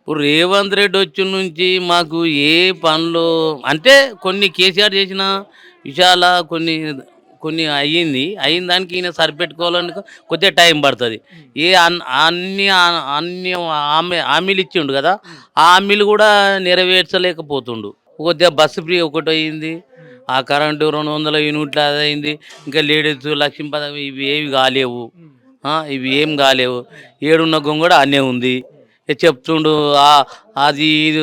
ఇప్పుడు రేవంత్ రెడ్డి వచ్చిన నుంచి మాకు ఏ పనులు అంటే కొన్ని కేసీఆర్ చేసిన విషయాల కొన్ని కొన్ని అయిన దానికి ఈయన సరిపెట్టుకోవాలని కొద్దిగా టైం పడుతుంది. ఏ అన్ని హామీలు ఇచ్చిండు కదా, ఆ హామీలు కూడా నెరవేర్చలేకపోతుండు. కొద్దిగా బస్సు ఫ్రీ ఒకటి అయింది, ఆ కరెంటు 200 యూనిట్లు అది అయింది, ఇంకా లేడీస్ లక్ష్మీ పథకం ఇవి ఏవి కాలేవు. ఇవి ఏం కాలేవు. ఏడున్న గొంగడ అన్నే ఉంది. చెప్తుండు అది ఇది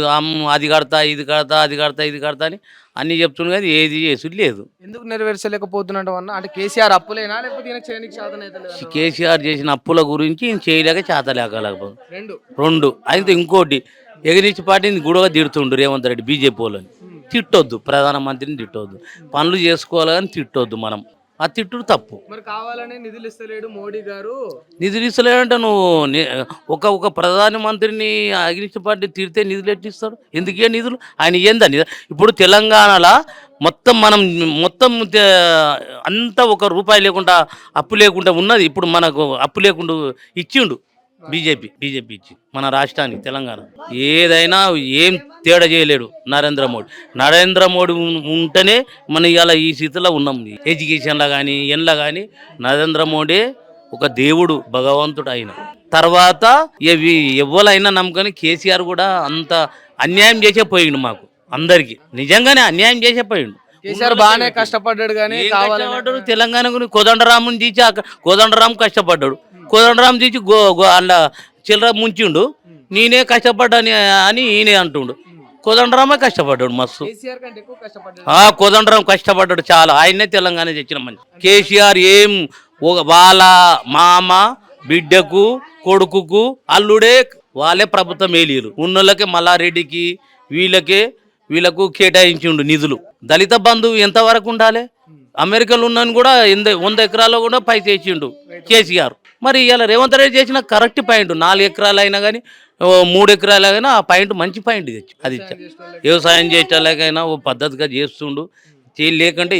అది కడతా ఇది కడతా అది కడతా ఇది కడతా అని అన్నీ చెప్తుండు, కానీ ఏది చేసుడు లేదు. ఎందుకు నెరవేర్చలేకపోతున్నాడు అన్న? అంటే కేసీఆర్ అప్పులేనా లేకపోతే ఈయనకి చేయనికి చేతనైతలేదా? కేసీఆర్ చేసిన అప్పుల గురించి ఈయన చేయలేక చేతలేకపోతే రెండు రెండు అయితే ఇంకోటి ఎగిరించి పార్టీని గొడవ తిడుతుండు రేవంత్ రెడ్డి బీజేపీ వాళ్ళని. తిట్టొద్దు, ప్రధానమంత్రిని తిట్టొద్దు, పనులు చేసుకోవాలి కానీ తిట్టొద్దు. మనం ఆ తిట్టుడు తప్పు. మరి కావాలనే నిధులు ఇస్తలేడు మోడీ గారు. నిధులు ఇస్తలేడంటే నువ్వు ఒక ప్రధానమంత్రిని అగ్నిస్ట్ పార్టీ తిడితే నిధులు ఎట్టిస్తాడు? ఎందుకే నిధులు? ఆయన ఏందని ఇప్పుడు తెలంగాణలో మొత్తం అంతా ఒక రూపాయి లేకుండా అప్పు లేకుండా ఉన్నది. ఇప్పుడు మనకు అప్పు లేకుండా ఇచ్చిండు బీజేపీ ఇచ్చి మన రాష్ట్రానికి తెలంగాణ. ఏదైనా ఏం తేడా చేయలేడు నరేంద్ర మోడీ ఉంటేనే మన ఇవాళ ఈ స్థితిలో ఉన్నాం. ఎడ్యుకేషన్లో కానీ ఎండ్లో కానీ నరేంద్ర మోడీ ఒక దేవుడు, భగవంతుడు ఆయన. తర్వాత ఎవరైనా నమ్మకని కేసీఆర్ కూడా అంత అన్యాయం చేసే పోయిండు మాకు అందరికి. నిజంగానే అన్యాయం చేసే పోయిండు. కేసీఆర్ బాగానే కష్టపడ్డాడు కానీ కష్టపడ్డాడు. తెలంగాణ గురించి కోదండరాముని తీసి కోదండరాము కష్టపడ్డాడు. కోదండరాము తీసి అలా చిల్లర ముంచిండు. నేనే కష్టపడ్డాని అని ఈయనే అంటుండు. కోదండరామే కష్టపడ్డాడు మస్తు. కోదండరాం కష్టపడ్డాడు చాలా. ఆయనే తెలంగాణ తెచ్చిన మంచి. కేసీఆర్ వాళ్ళ మామ బిడ్డకు కొడుకుకు అల్లుడే వాళ్ళే ప్రభుత్వం ఏలీలు. ఉన్నోళ్ళకే మల్లారెడ్డికి వీళ్ళకు కేటాయించిండు నిధులు. దళిత బంధు ఎంతవరకు ఉండాలి? అమెరికాలో ఉన్నాను కూడా 100 ఎకరాల్లో కూడా పై చేసిండు కేసీఆర్. మరి ఇలా రేవంత్ రెడ్డి చేసిన కరెక్ట్ పాయింట్. 4 ఎకరాలు అయినా కానీ 3 ఎకరాలు అయినా ఆ పాయింట్ మంచి పాయింట్ తెచ్చి అది వ్యవసాయం చేసేలాగైనా ఓ పద్ధతిగా చేస్తుండు. లేకంటే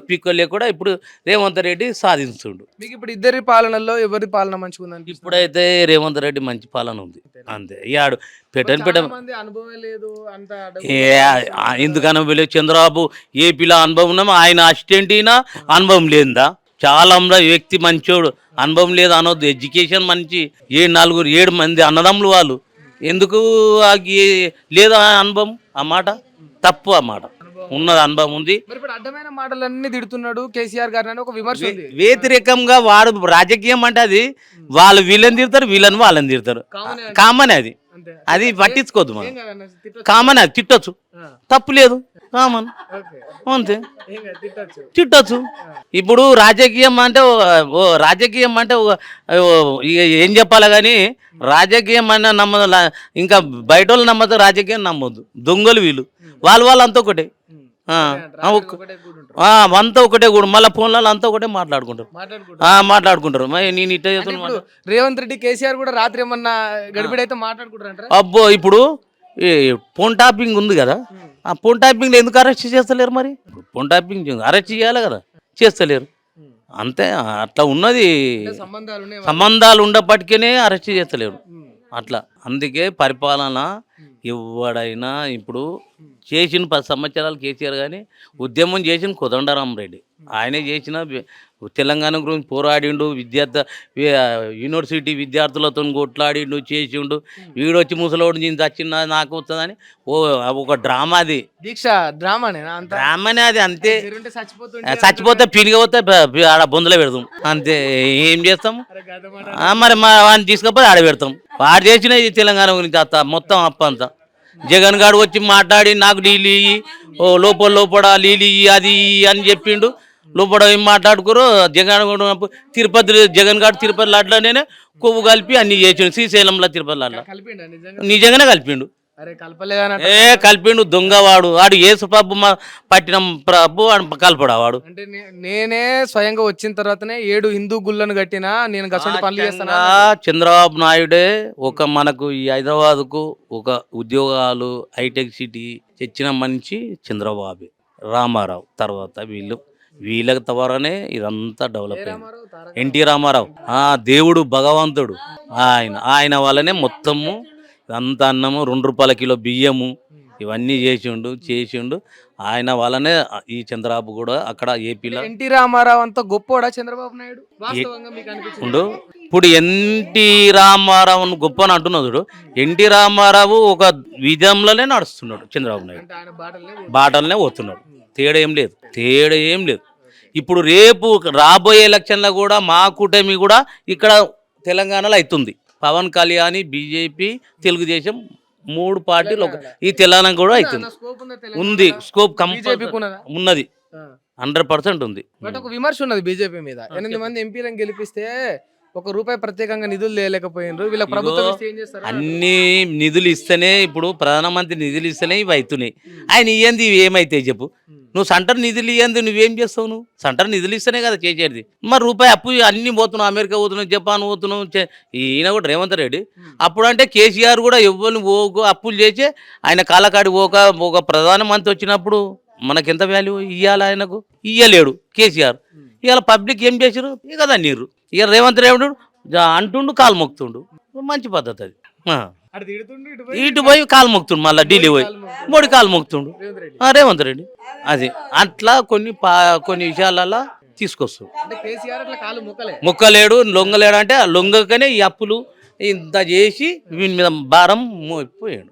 పీక్కో లేకుండా ఇప్పుడు రేవంత్ రెడ్డి సాధిస్తుండు. మీకు ఇప్పుడు ఇద్దరి పాలనలో ఎవరి పాలన మంచిగా ఉందండి? ఇప్పుడైతే రేవంత్ రెడ్డి మంచి పాలన ఉంది అంతే. ఇయాడు అనుభవం లేదు అంత. ఎందుకు అనుభవం లేదు? చంద్రబాబు ఏపీలో అనుభవం ఉన్నాము, ఆయన అసిస్టెంట్ అయినా అనుభవం లేదా? చాలా వ్యక్తి మంచోడు, అనుభవం లేదు అనొద్దు. ఎడ్యుకేషన్ మంచి. 7 మంది అన్నదమ్ములు వాళ్ళు. ఎందుకు లేదా అనుభవం? ఆ మాట తప్పు. ఆ మాట ఉన్నది, అనుభవం ఉంది. అడ్డమైన మాటలన్నీ తిడుతున్నాడు కేసీఆర్ గారిని ఒక విమర్శ. వ్యతిరేకంగా వాడు రాజకీయం అంటే అది వాళ్ళు వీళ్ళని తిడతారు, వీళ్ళని వాళ్ళని తిడతారు. కామన్ అది పట్టించుకోవద్దు మనం. కామన్ అది తిట్టొచ్చు, తప్పు లేదు. కామన్ అంతే, తిట్టొచ్చు. ఇప్పుడు రాజకీయం అంటే ఏం చెప్పాలి కానీ రాజకీయం అన్న నమ్మదు. ఇంకా బయట వాళ్ళు నమ్మదు, రాజకీయం నమ్మొద్దు. దొంగలు వీళ్ళు. వాళ్ళు అంతా ఒకటే, అంతా ఒకటే కూడా. మళ్ళీ ఫోన్లలో అంతా ఒకటే మాట్లాడుకుంటారు. నేను ఇట్లా చేస్తున్నాను. రేవంత్ రెడ్డి కేసీఆర్ కూడా రాత్రి ఏమన్నా గడిబిడైతే మాట్లాడుకుంటారు. అబ్బో, ఇప్పుడు ఫోన్ టాపింగ్ ఉంది కదా, ఆ ఫోన్ టాపింగ్లో ఎందుకు అరెస్ట్ చేస్తలేరు? మరి ఫోన్ టాపింగ్ అరెస్ట్ చేయాలి కదా, చేస్తలేరు. అంతే, అట్లా ఉన్నది. సంబంధాలు ఉండప్పటికీ అరెస్ట్ చేస్తలేరు అట్లా. అందుకే పరిపాలన ఎవడైనా ఇప్పుడు చేసిన 10 సంవత్సరాలు కేసీఆర్ కానీ ఉద్యమం చేసిన కోదండరాం రెడ్డి ఆయనే చేసిన. తెలంగాణ గురించి పోరాడిండు, యూనివర్సిటీ విద్యార్థులతో కొట్లాడిండు, చేసిండు. వీడొచ్చి ముసలోడు నేను చచ్చిన నాకు వస్తుందని ఒక డ్రామా. అది డ్రామానే అది. అంతే, చచ్చిపోతే పినిగిపోతే ఆడ బొందులో పెడతాం అంతే. ఏం చేస్తాం మరి? వాడిని తీసుకపోతే ఆడ పెడతాం. వాడు చేసిన ఈ తెలంగాణ గురించి మొత్తం అప్పంతా. జగన్ గారు వచ్చి మాట్లాడి నాకు నీళ్ళు ఇయ్యి, లోపల నీళ్ళు ఇయ్యి అది అని చెప్పిండు. లోపల ఏం మాట్లాడుకోరు. జగన్ గారు తిరుపతి లాట్లనే కొవ్వు కలిపి అన్ని చేసిండు. శ్రీశైలంలో తిరుపతి లాట్ల నిజంగానే కలిపిండు. కలిపిండు. దొంగవాడు వాడు. ఏసు ప్రభు పట్టిన ప్రభు కలపడావాడు. అంటే నేనే స్వయంగా వచ్చిన తర్వాతనే 7 హిందూ గుళ్ళను కట్టినా, నేను పనులు చేస్తాను. చంద్రబాబు నాయుడే మనకు ఈ హైదరాబాద్కు ఒక ఉద్యోగాలు హైటెక్ సిటీ తెచ్చిన మనిషి చంద్రబాబు. రామారావు తర్వాత వీళ్ళకి ద్వారానే ఇదంతా డెవలప్ అయింది. ఎన్టీ రామారావు దేవుడు, భగవంతుడు ఆయన వల్లనే మొత్తము అంత అన్నము 2 రూపాయల కిలో బియ్యము ఇవన్నీ చేసిండు ఆయన వల్లనే ఈ చంద్రబాబు కూడా అక్కడ ఏపీలో ఎన్టీ రామారావు అంత గొప్పోడా చంద్రబాబు నాయుడు వాస్తవంగా మీకు అనిపించింది ఉండు. ఇప్పుడు ఎన్టీ రామారావును గొప్ప అని అంటున్నాడు చూడు. ఎన్టీ రామారావు ఒక విధంలోనే నడుస్తున్నాడు, చంద్రబాబు నాయుడు అంటే ఆయన బాటలనే బాటలనే పోతున్నాడు. తేడా ఏం లేదు. ఇప్పుడు రేపు రాబోయే ఎలక్షన్లో కూడా మా కూటమి కూడా ఇక్కడ తెలంగాణలో అవుతుంది. పవన్ కళ్యాణ్, బీజేపీ, తెలుగుదేశం 3 పార్టీలు ఈ తెలంగాణ కూడా అవుతుంది. స్కోప్ ఉందా ఉంది స్కోప్ బీజేపీకి ఉన్నదా? ఉన్నది, 100% ఉంది. బట్ ఒక విమర్శ ఉన్నది బీజేపీ మీద. 8 మంది ఎంపీలను గెలిపిస్తే ₹1 ప్రత్యేకంగా నిధులు లేకపోయినరు, వీళ్ళ ప్రభుత్వం ఇస్తే ఏం చేస్తారు? అన్ని నిధులు ఇస్తేనే, ఇప్పుడు ప్రధానమంత్రి నిధులు ఇస్తేనే ఇవి అవుతున్నాయి. ఆయన ఇయ్యంది ఇవి ఏమైతాయి చెప్పు. నువ్వు సెంటర్ నిధులు ఇయ్యంది నువ్వేం చేస్తావు? నువ్వు సెంటర్ నిధులు ఇస్తేనే కదా చేసేది. మరి రూపాయి అప్పు అన్ని పోతున్నావు, అమెరికా పోతున్నావు, జపాన్ పోతున్నావు. ఈయన కూడా రేవంత్ రెడ్డి అప్పుడు అంటే కేసీఆర్ కూడా ఎవరిని అప్పులు చేసి ఆయన కాలకాడి ఒక ప్రధానమంత్రి వచ్చినప్పుడు మనకెంత వాల్యూ ఇవ్వాలి ఆయనకు? ఇయ్యలేడు కేసీఆర్. ఇవాళ పబ్లిక్ ఏం చేసారు ఇక కదా నీరు. ఇక రేవంత్ రెడ్డి అంటుండు, కాలు మొక్కుతుండు. మంచి పద్ధతి అది. ఇటు పోయి కాలు మొక్కుతుండు, మళ్ళీ ఢిల్లీ పోయి మోడీ కాలు మొక్కుతుండు రేవంత్ రెడ్డి. అది అట్లా కొన్ని విషయాలలో తీసుకొస్తాడు. మొక్కలేడు, లొంగలేడు. అంటే లొంగకనే ఈ అప్పులు ఇంత చేసి వీని మీద భారం మోయిపోయాడు.